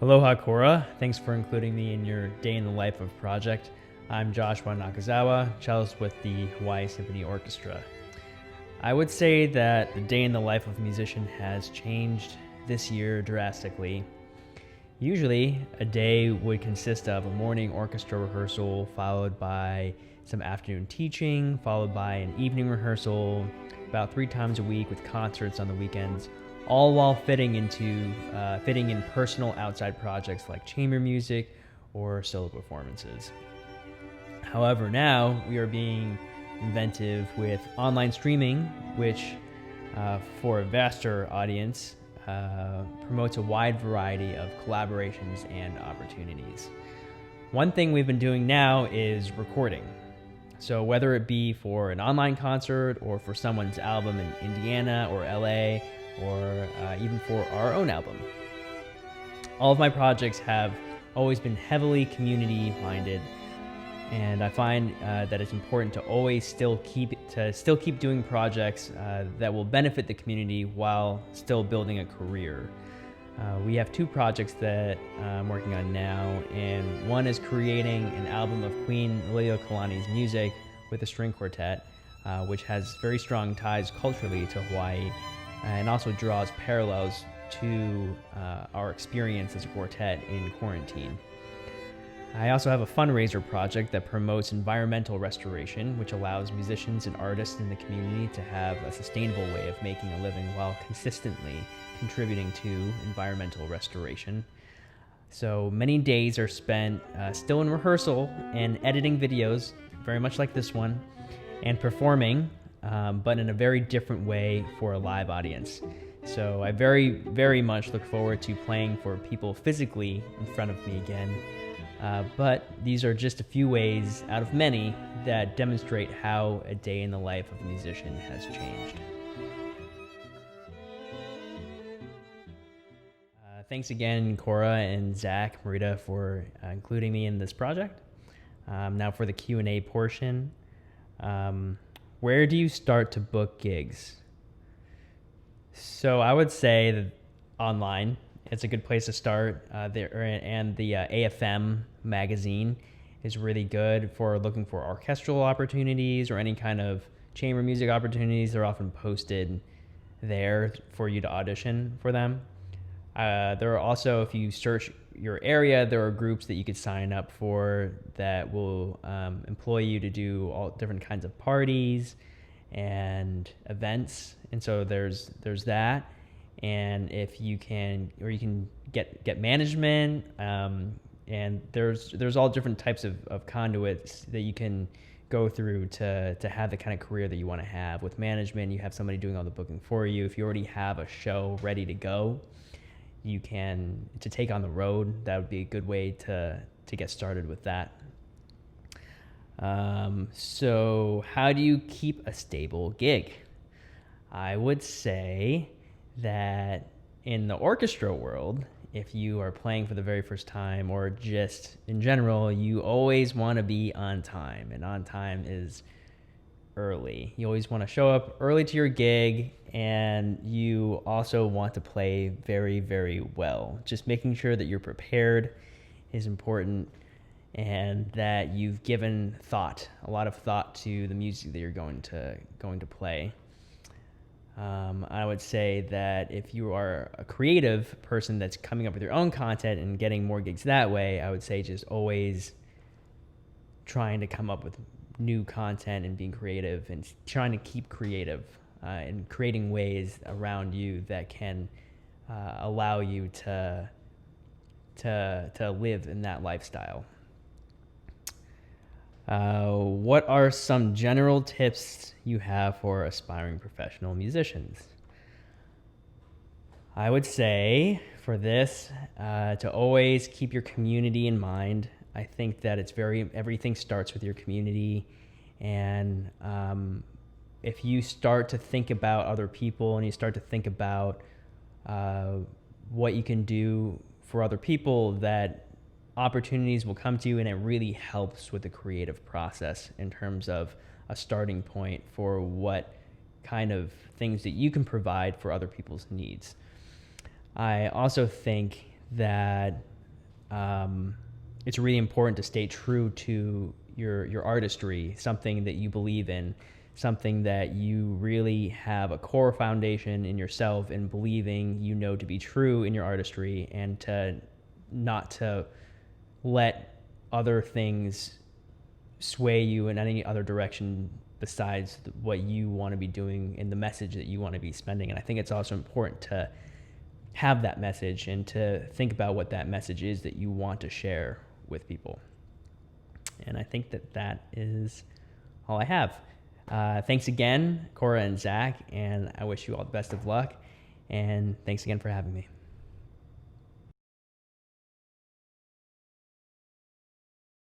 Aloha Cora, thanks for including me in your Day in the Life of project. I'm Joshua Nakazawa, cellist with the Hawaii Symphony Orchestra. I would say that the day in the life of a musician has changed this year drastically. Usually, a day would consist of a morning orchestra rehearsal, followed by some afternoon teaching, followed by an evening rehearsal, about 3 times a week with concerts on the weekends, all while fitting in personal outside projects like chamber music or solo performances. However, now we are being inventive with online streaming, which for a vaster audience promotes a wide variety of collaborations and opportunities. One thing we've been doing now is recording. So whether it be for an online concert or for someone's album in Indiana or LA or even for our own album. All of my projects have always been heavily community minded, and I find that it's important to always still keep doing projects that will benefit the community while still building a career. We have 2 projects that I'm working on now, and one is creating an album of Queen Liliuokalani's music with a string quartet, which has very strong ties culturally to Hawaii, and also draws parallels to our experience as a quartet in quarantine. I also have a fundraiser project that promotes environmental restoration, which allows musicians and artists in the community to have a sustainable way of making a living while consistently contributing to environmental restoration. So many days are spent still in rehearsal and editing videos, very much like this one, and performing, but in a very different way for a live audience. So I very, very much look forward to playing for people physically in front of me again. But these are just a few ways out of many that demonstrate how a day in the life of a musician has changed. Thanks again, Cora and Zach, Marita, for including me in this project. Now for the Q&A portion. Where do you start to book gigs? So I would say that online. It's a good place to start. And the AFM magazine is really good for looking for orchestral opportunities or any kind of chamber music opportunities. They're often posted there for you to audition for them. There are also, if you search your area, there are groups that you could sign up for that will employ you to do all different kinds of parties and events. And so there's that. And if you can, or you can get management, and there's all different types of conduits that you can go through to have the kind of career that you want to have. With management, you have somebody doing all the booking for you. If you already have a show ready to go, you can to take on the road. That would be a good way to get started with that. So how do you keep a stable gig? I would say that in the orchestra world, if you are playing for the very first time or just in general, you always want to be on time, and on time is early. You always want to show up early to your gig, and you also want to play very, very well. Just making sure that you're prepared is important, and that you've given a lot of thought to the music that you're going to play. I would say that if you are a creative person that's coming up with your own content and getting more gigs that way, I would say just always trying to come up with new content and being creative and trying to keep creative and creating ways around you that can allow you to live in that lifestyle. What are some general tips you have for aspiring professional musicians? I would say for this, to always keep your community in mind. I think that everything starts with your community, and if you start to think about other people and you start to think about what you can do for other people, that opportunities will come to you, and it really helps with the creative process in terms of a starting point for what kind of things that you can provide for other people's needs. I also think that it's really important to stay true to your artistry, something that you believe in, something that you really have a core foundation in yourself and believing to be true in your artistry, and to not to let other things sway you in any other direction besides what you want to be doing and the message that you want to be spending. And I think it's also important to have that message and to think about what that message is that you want to share with people. And I think that is all I have. Thanks again, Cora and Zach, and I wish you all the best of luck. And thanks again for having me.